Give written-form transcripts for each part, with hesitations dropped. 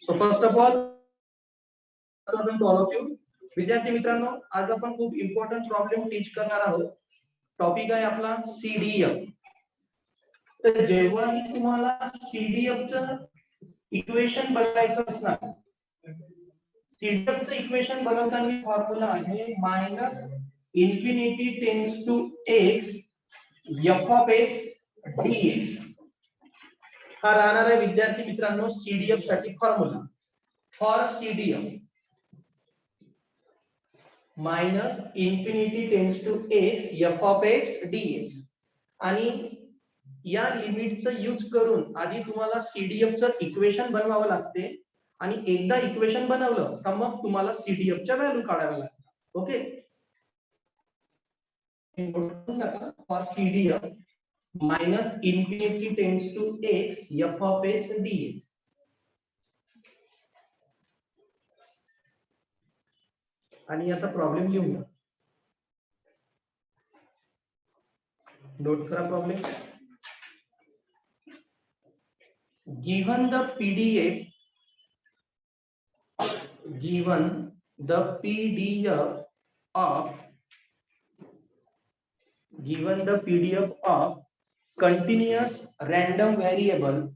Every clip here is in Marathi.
So first of all, to all of you, विद्यार्थी मित्रांनो, आज आपण खूप इम्पॉर्टंट प्रॉब्लेम टीच करणार आहोत. टॉपिक आहे आपला सीडीएफ. तर जेव्हा मी तुम्हाला सीडीएफ चं इक्वेशन बनवायचं असणार, सीडीएफ चं इक्वेशन बनवताना फॉर्म्युला आहे minus infinity tends to x f of x dx. हा राहणार आहे विद्यार्थी मित्रांनो सीडीएफ साठी formula. For CDF minus infinity tends to x f of x dx. आणि या लिमिटचा यूज करून आधी तुम्हाला सीडीएफ चं इक्वेशन बनवावं लागते आणि एकदा इक्वेशन बनवलं तर मग तुम्हाला सीडीएफ च्या व्हॅल्यू काढाव्या लागतात. Okay, for CDF minus infinity tends to x f of x dx. आणि आता प्रॉब्लेम लिहूया. नोट करा problem. given the PDF of continuous random variable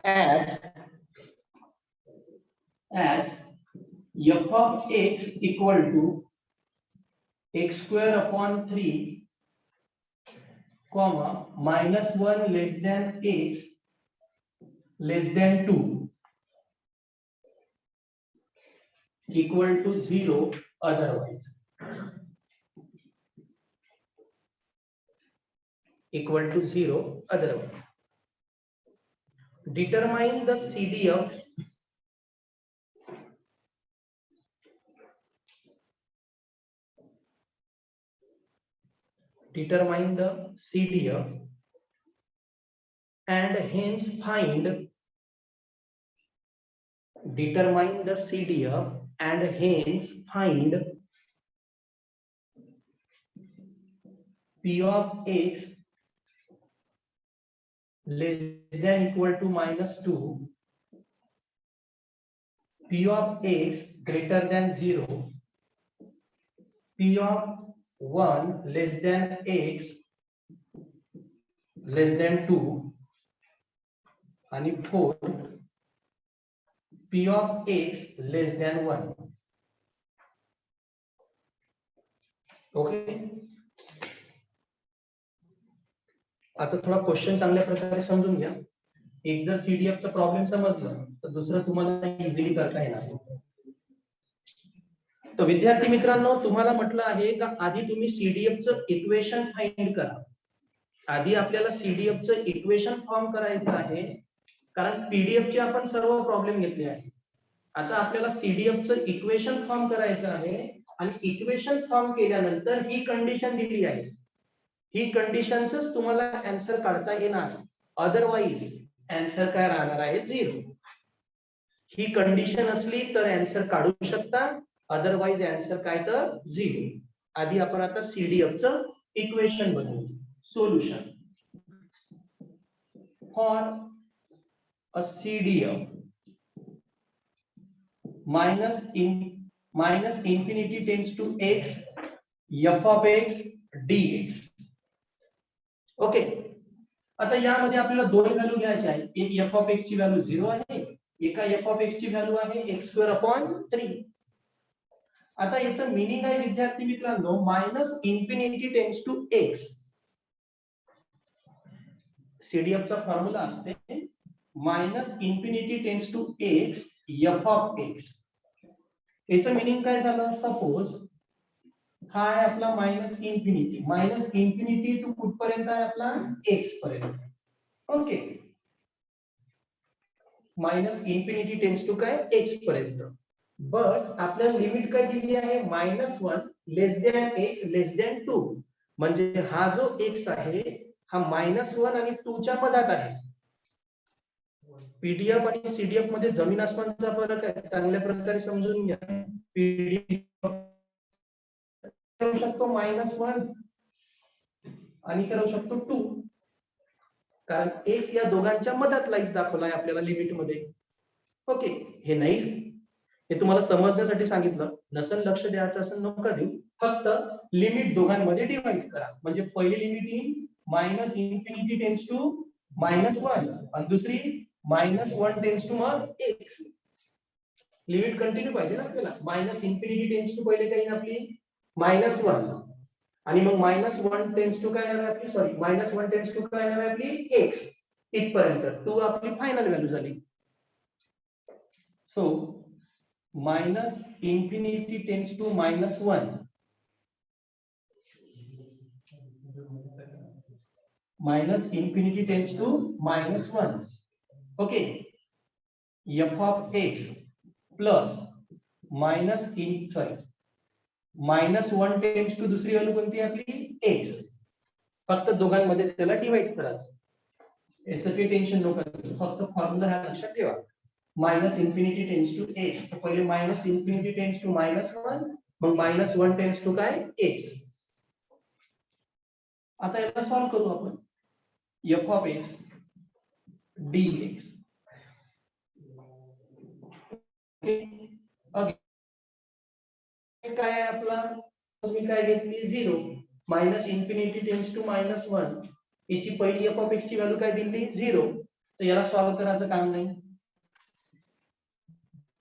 as f of x equal to x square upon 3 comma minus 1 less than x less than 2 equal to 0 otherwise. Determine the CDF and hence find P of x less than equal to minus 2, P of x greater than 0, P of 1 less than x less than 2 आणि 4 P of x less than 1. Okay, आता थोडा क्वेश्चन चांगल्या प्रकारे समजून घ्या. एक जर सीडीएफ चा प्रॉब्लेम समजलं तर दुसरं तुम्हाला इझिली करता येणार. तर विद्यार्थी मित्रांनो, तुम्हाला म्हटलं आहे का आधी तुम्ही सीडीएफ चं इक्वेशन फाइंड करा. आधी आपल्याला सीडीएफ चं इक्वेशन फॉर्म करायचं आहे, कारण पीडीएफ चे आपण सर्व प्रॉब्लेम घेतले आहे. आता आपल्याला सीडीएफ चं इक्वेशन फॉर्म करायचं आहे आणि इक्वेशन फॉर्म केल्यानंतर ही कंडिशन दिली आहे. ही कंडिशनच तुम्हाला आन्सर काढता येणार, अदरवाइज आन्सर काय राहणार आहे 0. ही कंडिशन असली तर आन्सर काढू शकता, अदरवाइज आन्सर काय तर 0. आधी आपण आता सीडीएफ चं इक्वेशन बनवू. Solution for a CDF minus infinity tends to x f of x dx. Okay, आता यामध्ये आपल्याला दोन व्हॅल्यू घ्यायच्या आहेत. एक f of x ची व्हॅल्यू 0 आहे, एका f of x ची व्हॅल्यू आहे x square upon 3. आता याचं मीनिंग आहे विद्यार्थी मित्रांनो minus infinity tends to x. CDF चा फॉर्म्युला असते minus infinity tends to x f of x. याचं मीनिंग काय झालं, सपोज हा आहे आपला मायनस इन्फिनिटी टू कुठपर्यंत आहे आपला x पर्यंत. Okay, minus infinity tends to काय x पर्यंत. बट आपल्याला लिमिट काय दिली आहे -1 less than x less than 2. म्हणजे हा जो x आहे हा -1 आणि 2 च्या मधात आहे. पीडीएफ आणि सीडीएफ मध्ये जमीन आसमानचा फरक आहे, चांगल्या प्रकारे समजून घ्या. पीडीएफ करू शकतो -1 आणि करू शकतो 2, कारण एक या दोघांच्या मधातला इज दाखवला आहे आपल्याला लिमिट मध्ये. ओके, हे नाही, हे तुम्हाला समजण्यासाठी सांगितलं. नसन लक्ष द्यायचं असं नका देऊ, फक्त लिमिट दोघांमध्ये डिवाइड करा. म्हणजे पहिली लिमिट येईल -∞ टेन्स टू -1 आणि दुसरी -1 टेन्स टू मग x. लिमिट कंटिन्यू पाहिजे ना आपल्याला. -∞ टेन्स टू पहिले काही आपली -1 आणि मग -1 टेन्स टू काय येणार आपली, सॉरी -1 टेन्स टू काय येणार आपली x इथपर्यंत. 2 आपली फायनल व्हॅल्यू झाली. So -∞ tends to -1 -∞ tends to -1. Okay, f of x plus -1 tends to दुसरी व्हॅल्यू कोणती आपली x. फक्त दोघांमध्ये त्याला डिवाइड करायचं. याचं काही टेन्शन नको, फक्त फॉर्म्युला हा लक्षात ठेवा. -∞ टेन्स टू x, तर पहिले -∞ टेन्स टू -1, मग -1 टेन्स टू काय x. आता याला सॉल्व करू आपण. f of x dx. Okay, काय आहे आपला, मी काय घेतली 0, -∞ टेन्स टू -1, याची पहिली f of x ची व्हॅल्यू काय दिली 0, तर याला सॉल्व करायचं काम नाही.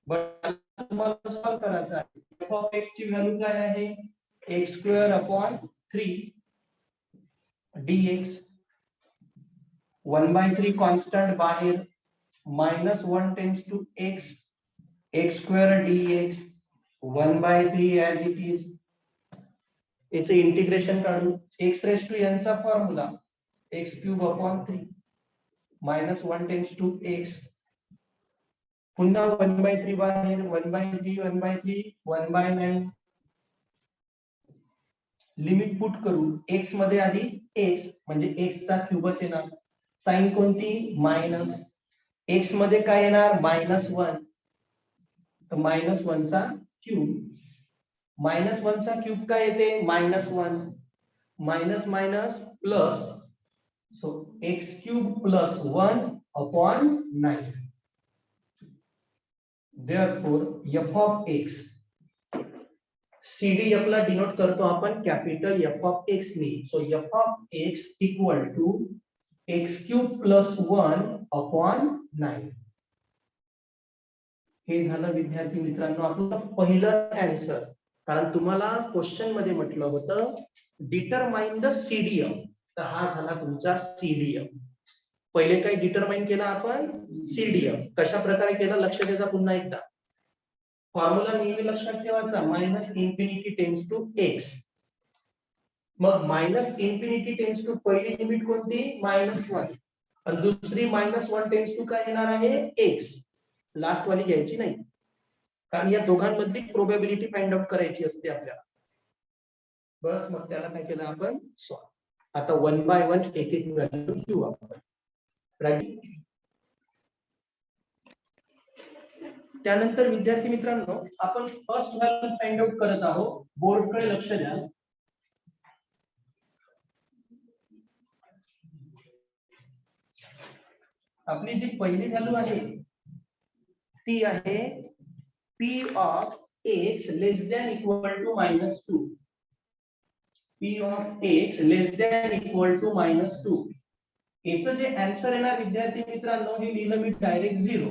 बट तुम्हाला सॉल्व करायचं आहे. f of x ची व्हॅल्यू काय आहे, x²/3 dx. 1/3 कॉन्स्टंट बाहेर, -1 tends to x, x² dx 1/3 as it is. याचे इंटिग्रेशन काढू. x⁻n चा formula x³/3 -1 tends to x, पुन्हा 1/3 बाहेर, 1/3 1/9. लिमिट पुट करू. x मध्ये आधी x म्हणजे x चा क्यूबच येणार. साइन कोणती मायनस. x मध्ये काय येणार -1, तर -1 चा क्यूब. -1 चा क्यूब काय येते -1, minus minus plus, so x³ + 1/9. Therefore f of x, CDF ला डिनोट करतो आपण कॅपिटल F of x ने. So f of x equal to x³ + 1/9. हे झालं विद्यार्थी मित्रांनो आपलं पहिलं आन्सर. कारण तुम्हाला क्वेश्चन मध्ये म्हटलं होतं डिटरमाइन द CDF, तर हा झाला तुमचा CDF. पहिले काय डिटरमाइन केला आपण CDF. कशा प्रकारे केला लक्ष द्यायचा पुन्हा एकदा. फॉर्म्युला नेहमी लक्षात ठेवायचा, -∞ टेन्स टू x. मग -∞ टेन्स टू पहिली लिमिट कोणती -1 आणि दुसरी -1 टेन्स टू काय येणार आहे x. लास्ट वाली घ्यायची नाही, कारण या दोघांमधली प्रोबॅबिलिटी फाइंड आउट करायची असते आपल्याला. बस मग त्याला काय केलं आपण सॉल्व. आता 1 बाय 1 एक एक व्हॅल्यू घेऊ आपण. राईट. त्यानंतर विद्यार्थी मित्रांनो आपण फर्स्ट व्हॅल्यू फाइंड आउट करत आहोत. बोर्डकडे लक्ष द्या. आपली जी पहिली व्हॅल्यू आहे ती आहे p of x less than equal to -2. p of x less than equal to -2. याचं जे आन्सर येणार विद्यार्थी मित्रांनो हे लिहिलं मी direct 0.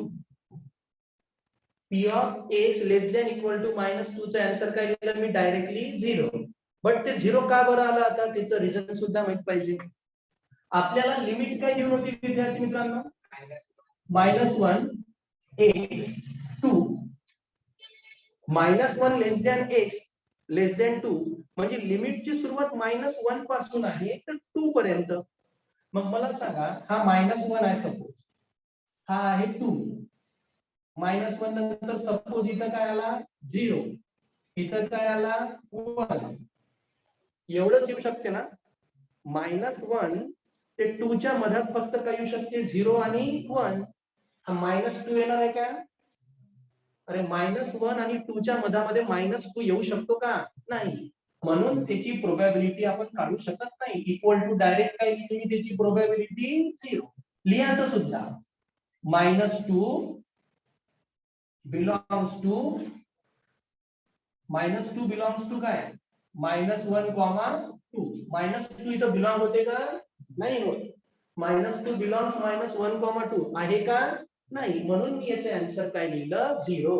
p of x less than equal to -2 चा आन्सर काय लिहिलं मी डायरेक्टली 0. बट ते 0 का बरं आलं आता त्याचं रिझन सुद्धा माहित पाहिजे. आपल्याला लिमिट काय घेऊन होती विद्यार्थी मित्रांनो -1 x 2 -1 less than x less than 2 म्हणजे लिमिटची सुरुवात -1 पासून आहे तर 2 पर्यंत. मग मला सांगा हा -1 आहे सपोज, हा आहे 2. -1 नंतर सपोज इथं काय आला 0, इथं काय आला 1. एवढंच येऊ शकते ना. -1 ते 2 च्या मधात फक्त काय येऊ शकते 0 आणि 1. हा -2 येणार आहे का? अरे -1 आणि 2 च्या मधामध्ये -2 येऊ शकतो का? नाही. म्हणून त्याची प्रोबॅबिलिटी आपण काढू शकत नाही. इक्वल टू डायरेक्ट काय लिहिली त्याची प्रोबॅबिलिटी 0. लिहायचं सुद्धा -2 बिलॉंग्स टू -2 बिलॉंग्स टू काय? -1, -2. -2 इथं बिलॉंग होते का? नाही होत. -2 बिलॉंग्स -1, -2 आहे का? नाही. म्हणून मी याचे आन्सर काय लिहिलं? 0.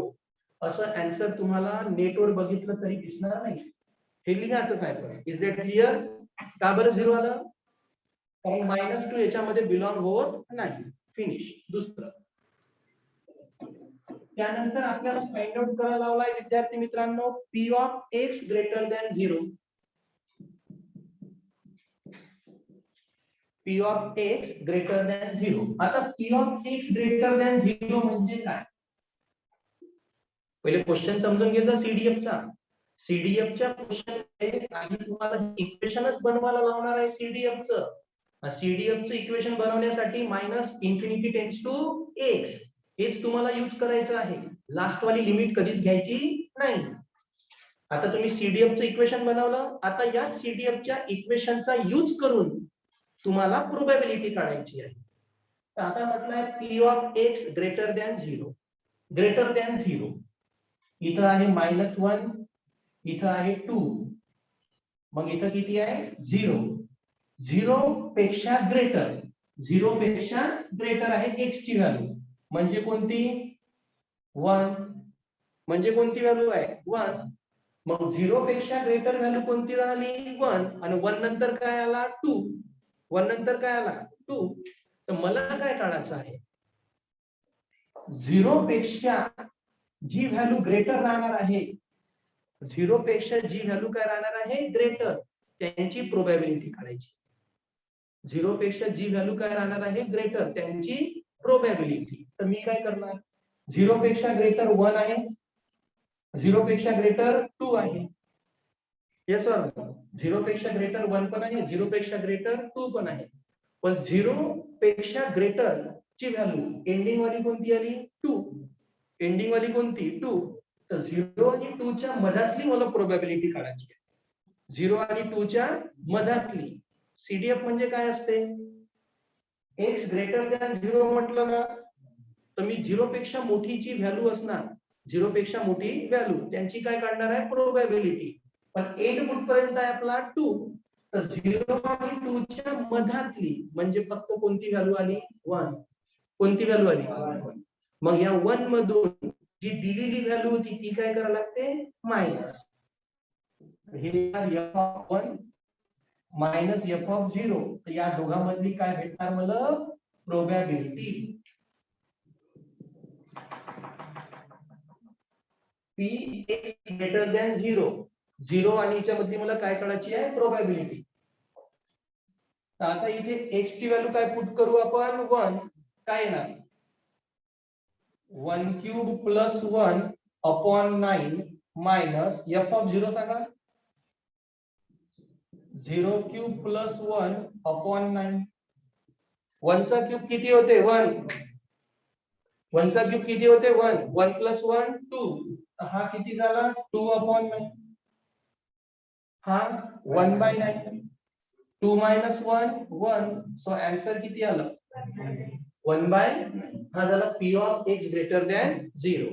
असं आन्सर तुम्हाला नेटवर बघितलं तरी दिसणार नाही. हे लिहायचं काय पण? Is that clear? का बरं 0 आलं? कारण -2 याच्यामध्ये बिलॉंग होत नाही. फिनिश. दुसरं, त्यानंतर आपल्याला फाइंड आउट करायला लावलाय विद्यार्थी मित्रांनो, P of x greater than 0. P of x greater than 0. आता P of x greater than 0 म्हणजे काय? पहिले क्वेश्चन समजून घ्यायचा सीडीएफचा. सीडीएफच्या क्वेश्चन आधी तुम्हाला इक्वेशनच बनवायला लावणार आहे सीडीएफचं. सीडीएफचं इक्वेशन बनवण्यासाठी -∞ टेन्स टू x हेच तुम्हाला यूज करायचं आहे. लास्ट वाली लिमिट कधीच घ्यायची नाही. आता तुम्ही सीडीएफचं इक्वेशन बनवलं. आता या सीडीएफच्या इक्वेशनचा यूज करून तुम्हाला प्रोबॅबिलिटी काढायची आहे. तर आता म्हटलंय P of x greater than 0. Greater than 0 इथं आहे -1, इथं आहे 2, मग इथं किती आहे? 0. 0 पेक्षा ग्रेटर, 0 पेक्षा ग्रेटर आहे x ची व्हॅल्यू. म्हणजे कोणती? 1. म्हणजे कोणती व्हॅल्यू आहे? 1. मग 0 पेक्षा ग्रेटर व्हॅल्यू कोणती राहिली? 1. आणि 1 नंतर काय आला? 2. 1 नंतर काय आला? 2. तर मला काय काढायचं आहे? 0 पेक्षा जी व्हॅल्यू ग्रेटर राहणार आहे, 0 पेक्षा जी व्हॅल्यू काय राहणार आहे? ग्रेटर, त्यांची प्रोबॅबिलिटी काढायची. 0 पेक्षा जी व्हॅल्यू काय राहणार आहे? ग्रेटर, त्यांची प्रोबॅबिलिटी. तर मी काय करणार? 0 पेक्षा ग्रेटर 1 आहे, 0 पेक्षा ग्रेटर 2 आहे. येस सर, 0 पेक्षा ग्रेटर 1 पण आहे, 0 पेक्षा ग्रेटर 2 पण आहे. पण 0 पेक्षा ग्रेटर ची व्हॅल्यू एंडिंग वाली कोणती आली? 2. एंडिंग वाली कोणती? 2. तर 0 आणि 2 च्या मधातली मला प्रोबॅबिलिटी काढायची आहे. 0 आणि 2 च्या मधातली. सीडीएफ म्हणजे काय असते? x ग्रेटर दॅन 0 म्हटलं ना, तर मी 0 पेक्षा मोठी जी व्हॅल्यू असणार, 0 पेक्षा मोठी व्हॅल्यू, त्यांची काय काढणार आहे? प्रोबॅबिलिटी. पण एंड कुठपर्यंत आहे आपला? 2. तर 0 आणि 2 च्या मधातली म्हणजे फक्त कोणती व्हॅल्यू आली? 1. कोणती व्हॅल्यू आली? मग या 1 मधून जी दिलेली व्हॅल्यू होती ती काय करायला लागते? मायनस. हे f(1) मायनस f(0). तर या दोघांमधली काय भेटणार मला? प्रोबॅबिलिटी. Px greater than 0. 0 आणि याच्यामध्ये मला काय काढायची आहे? प्रोबॅबिलिटी. आता इथे x ची व्हॅल्यू काय पुट करू आपण? 1. काय येणार? 1³ + 1/9 मायनस f(0) सांगा. 0³ + 1/9. 1 चा क्यूब किती होते? 1. 1 चा क्यूब किती होते? 1. 1 + 1 2. हा किती झाला? 2/9. हा 1/9. 2 - 1 1. सो आन्सर किती आलं? 1/9. हा झाला P of x greater than 0.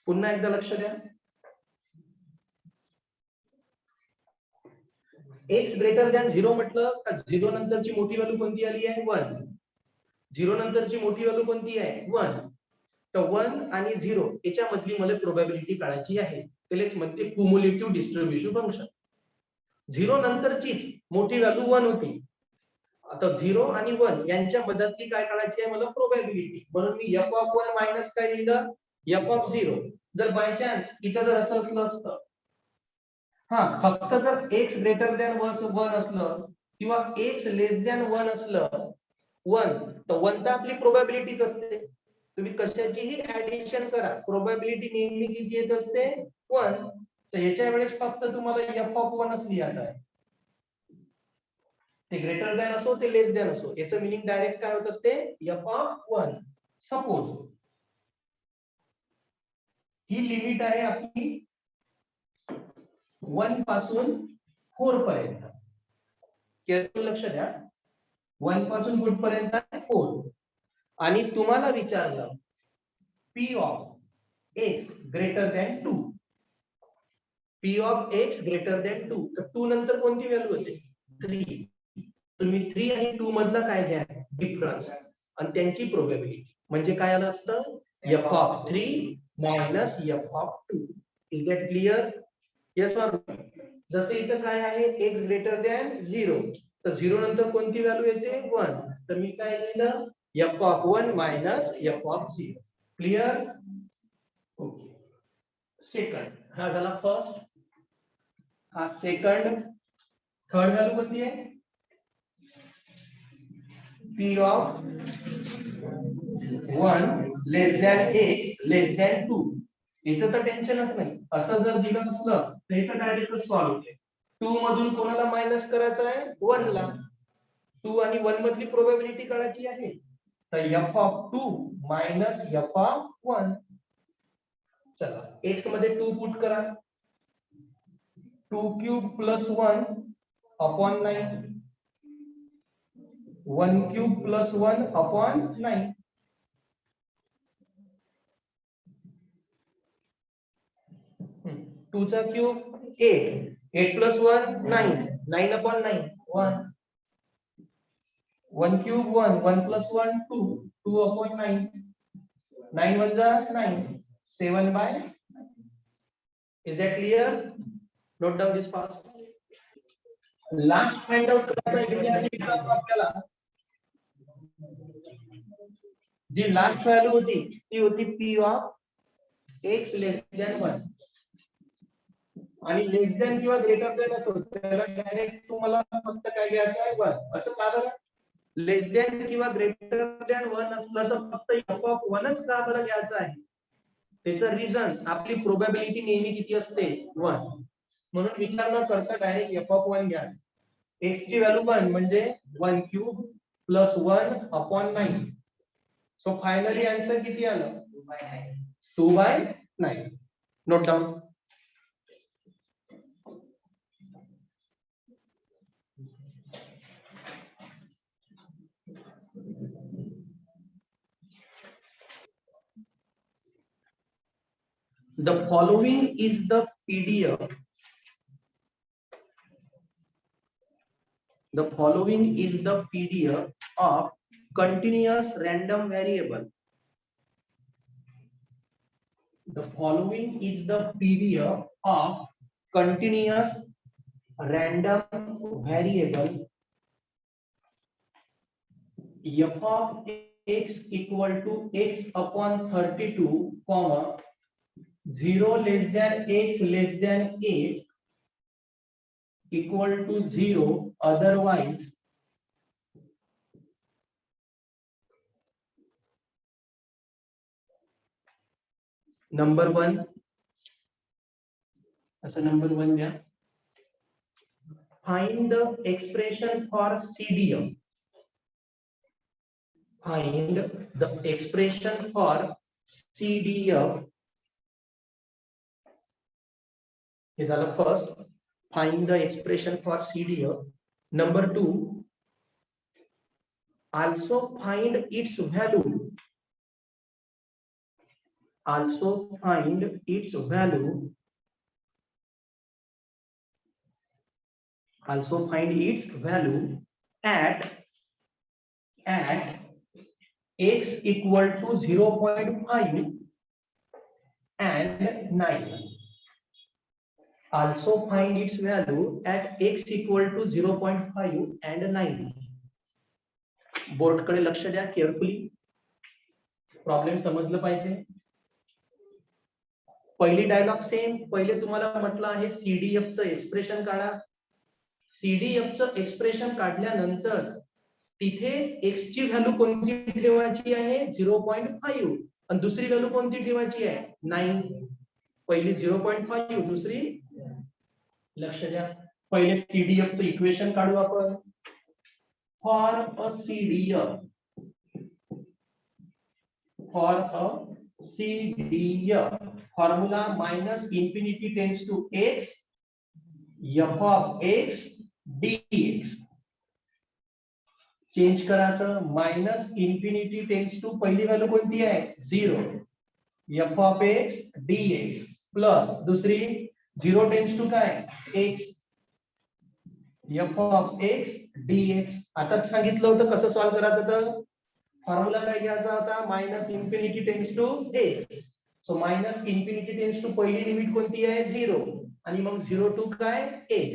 पुन्हा एकदा लक्ष द्या. x ग्रेटर दॅन 0 म्हटलं का 0 नंतरची मोठी व्हॅल्यू कोणती आली आहे? 1. 0 नंतरची मोठी व्हॅल्यू कोणती आहे? 1. तर 1 आणि 0 याच्या मधली मला प्रोबॅबिलिटी काढायची आहे. त्यालाच म्हणते क्युमुलेटिव्ह डिस्ट्रीब्युशन फंक्शन. 0 नंतरची मोठी व्हॅल्यू 1 होती. आता 0 आणि 1 यांच्या मधातली काय काढायची आहे मला? प्रोबॅबिलिटी. म्हणून मी f(1) मायनस काय लिहिलं? f(0). जर बाय चान्स इथं जर असं असलं असतं, फक्त जर x ग्रेटर दॅन 1 असलं किंवा x लेस दॅन 1 असलं, 1 तर 1 तर आपली प्रोबॅबिलिटीच असते. तुम्ही कशाचीही ऍडिशन करा, प्रोबॅबिलिटी नेहमी किती येत असते? 1. तर याच्या वेळेस फक्त तुम्हाला f(1)च लिहायचं आहे. ते ग्रेटर दॅन असो ते लेस दॅन असो, याचं मिनिंग डायरेक्ट काय होत असते? f(1). सपोज ही लिमिट आहे आपली 1 पासून 4 पर्यंत. केअरफुल लक्ष द्या, 1 पासून कुठपर्यंत 4. आणि तुम्हाला विचारलं p of x greater than 2, p of x greater than 2, तर 2 नंतर कोणती व्हॅल्यू होते? 3. तुम्ही 3 आणि 2 मधला काय घ्या? डिफरन्स आणि त्यांची प्रोबॅबिलिटी. म्हणजे काय आलं असतं? f of 3 minus f of 2. Is that clear? Yes or no? जसे इथं काय आहे? x ग्रेटर दॅन 0, तर 0 नंतर कोणती व्हॅल्यू येते? 1. तर मी काय लिहिलं? f of 1 minus f of 0. Clear? Okay. Second, हा झाला फर्स्ट, हा सेकंड. थर्ड व्हॅल्यू कोणती आहे? p of 1 less than x less than 2. याचं तर टेन्शनच नाही. असं जर दिलं असलं तर इथं डायरेक्ट सॉल्व्ह होते. 2 मधून कोणाला मायनस करायचं आहे? 1 ला. 2 आणि 1 मधली प्रोबॅबिलिटी काढायची आहे. तर f of 2 minus f of 1. चला, x मध्ये 2 पुट करा. 2 cube plus 1 upon 9. 1 cube plus 1 upon 9. 2 चा cube 8. 8 plus 1 9. 9 upon 9 1. 1 cube 1. 1 plus 1 2. 2 upon 9. 9 1 जा 9. 7 by. Is that clear? Note down this fast. Last find out करायचा आपल्याला. जी लास्ट व्हॅल्यू होती ती होती p of x less than 1. आणि लेस दॅन किंवा ग्रेटर दॅन असो त्याला डायरेक्ट तुम्हाला फक्त काय घ्यायचं आहे? 1. असं का बरं? लेस दॅन किंवा ग्रेटर दॅन 1 असलं तर फक्त f ऑफ 1च का बरं घ्यायचं आहे? त्याचं रिझन आपली प्रोबॅबिलिटी नेहमी किती असते? 1. म्हणून विचार न करता डायरेक्ट f ऑफ 1 घ्या. x ची व्हॅल्यू 1 म्हणजे 1 cube plus 1 upon 9. So finally answer किती आलं? 2/9. Note down. The following is the PDF. The following is the PDF of continuous random variable. The following is the PDF of continuous random variable f of x equal to x upon 32, comma 0 less than x less than 8 equal to 0, otherwise number 1. अच्छा, number 1 द्या. Find the expression for CDF. Find the expression for CDF. Is the first. Find the expression for CDF. Number 2. Also find its value. Also find its value. Also find its value at x equal to 0.5 and 9. Also find its value at x equal to 0.5 and 9. Board कडे लक्ष द्या केअरफुली. प्रॉब्लेम समजलं पाहिजे. पहिली डायलॉग सेम. पहिले तुम्हाला म्हटलं आहे सीडीएफ चं एक्सप्रेशन काढा. सीडीएफ चं एक्सप्रेशन काढल्यानंतर तिथे x ची व्हॅल्यू कोणती ठेवायची आहे? 0.5. आणि दुसरी व्हॅल्यू कोणती ठेवायची आहे? 9. पहिली 0.5, दुसरी, लक्ष द्या, पहिले सीडीएफ चं इक्वेशन काढू आपण. For a CDF for a CDF. Formula minus infinity tends to x, f of x dx. Change करायचं, मायनस इन्फिनिटी टेन्स टू पहिली व्हॅल्यू कोणती आहे 0, f of x dx plus दुसरी 0 टेन्स टू काय x, f of x dx. आताच सांगितलं होतं कसं सॉल्व्ह करायचं, तर फॉर्म्युला काय घ्यायचा होता, minus infinity tends to x. So minus infinity tends to पहिली लिमिट कोणती आहे 0 आणि मग 0 टू काय x.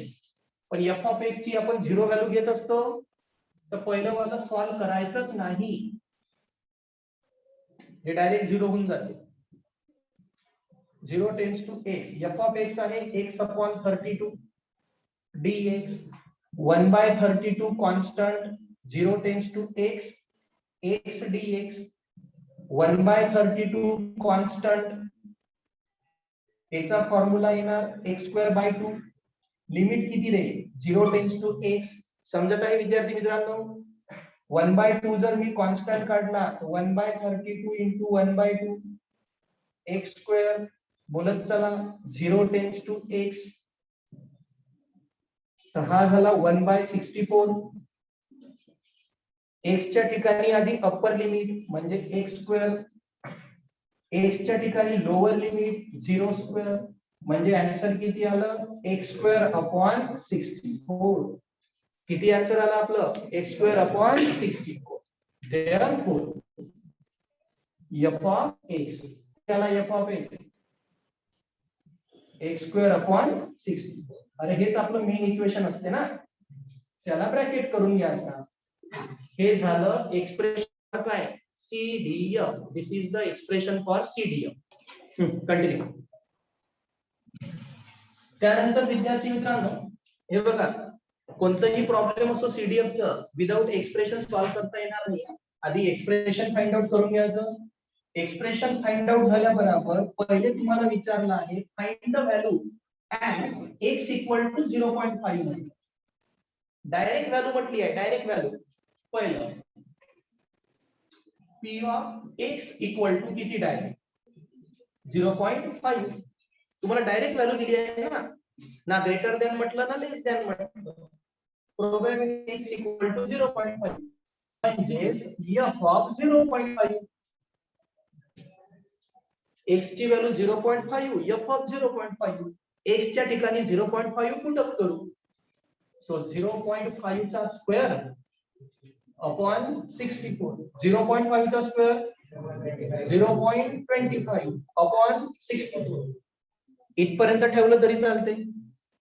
पण f of x ची आपण 0 व्हॅल्यू घेत असतो, तर पहिलं वाला सॉल्व्ह करायचंच नाही, हे डायरेक्ट 0 होऊन जाते. 0 tends to x, f of x आहे x upon 32 dx, 1/32 constant, 0 tends to x, x dx, 1/32 constant, याचा फॉर्म्युला येणार x²/2. लिमिट किती रे 0 टेन्स टू x. समजत आहे विद्यार्थी मित्रांनो, 1/2 जर मी कॉन्स्टंट काढला 1/32 इंटू 1/2 x², बोलत चला 0 टेन्स टू x, तर हा झाला 1/64. x च्या ठिकाणी आधी अप्पर लिमिट म्हणजे x², x च्या ठिकाणी लोअर लिमिट 0² म्हणजे आन्सर किती आलं x²/64. किती आन्सर आला आपलं x²/64. Therefore f of x त्याला f of x x²/64. अरे हेच आपलं मेन इक्वेशन असते ना, त्याला ब्रॅकेट करून घ्यायचा. हे झालं एक्सप्रेशन काय CDF. This is the expression for CDF. Continue. त्यानंतर विद्यार्थी मित्रांनो हे बघा, कोणताही प्रॉब्लेम असो CDF चं विदाउट एक्सप्रेशन सॉल्व्ह करता येणार नाही. आधी एक्सप्रेशन फाइंड आउट करून घ्यायचं. एक्सप्रेशन फाइंड आउट झाल्याबरोबर पहिले तुम्हाला विचारलं आहे find the value at x = 0.5. Direct value म्हटली आहे, डायरेक्ट व्हॅल्यू. पहिलं p of x = किती डायरेक्ट 0.5. तुम्हाला डायरेक्ट व्हॅल्यू दिली आहे ना ग्रेटर दॅन म्हटलं ना लेस दॅन म्हटलं. प्रोबॅबिलिटी x = 0.5 म्हणजेच f of 0.5. x ची व्हॅल्यू 0.5, f of 0.5. x च्या ठिकाणी 0.5 पुट अप करू. सो 0.5 चा स्क्वेअर अपॉन 64. 0.5 चा स्क्वेअर 0.25 अपॉन 64. इथपर्यंत ठेवलं तरी चालते,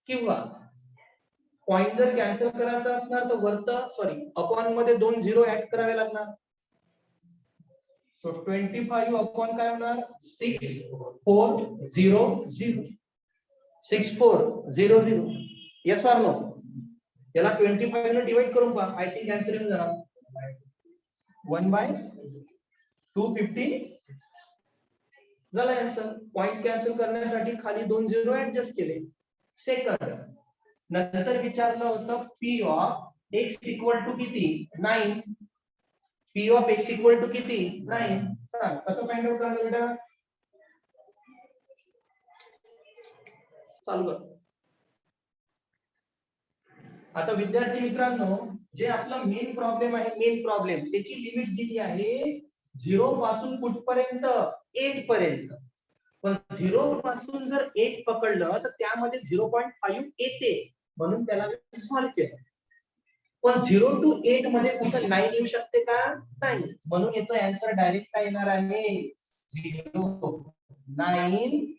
किंवा पॉइंट जर कॅन्सल करायचा असणार तर वरत अपॉन मध्ये 2 झिरो ऍड करावे लागणार. सो 25 अपॉन काय होणार 6400 6400. Yes or no. याला 25 ने डिवाइड करून पहा, आय थिंक आन्सर येऊन जाणार 1/250 झाला आन्सर. पॉइंट कॅन्सल करण्यासाठी खाली 2 झिरो ऍडजस्ट केले. सेकंड नंतर विचारलं होतं p ऑफ x = किती 9. p ऑफ x = किती 9. सांग कसं फाइंड आउट करायचं बेटा, चालू कर. आता विद्यार्थी मित्रांनो जे आपला मेन प्रॉब्लेम आहे, मेन प्रॉब्लेम त्याची लिमिट दिली आहे 0 पासून कुठपर्यंत 8 पर्यंत. पण 0 पासून जर 8 पकडलं तर त्यामध्ये 0.5 येते, म्हणून त्याला सॉल्व्ह केलं. पण 0 to 8 मध्ये कुठं 9 येऊ शकते का, नाही. म्हणून याचा आन्सर डायरेक्ट काय येणार आहे 0. 9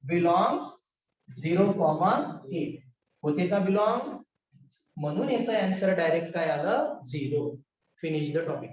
बिलॉंग्स 0,8 होते का बिलॉंग, म्हणून याचा आन्सर डायरेक्ट काय आलं 0. Finish the topic.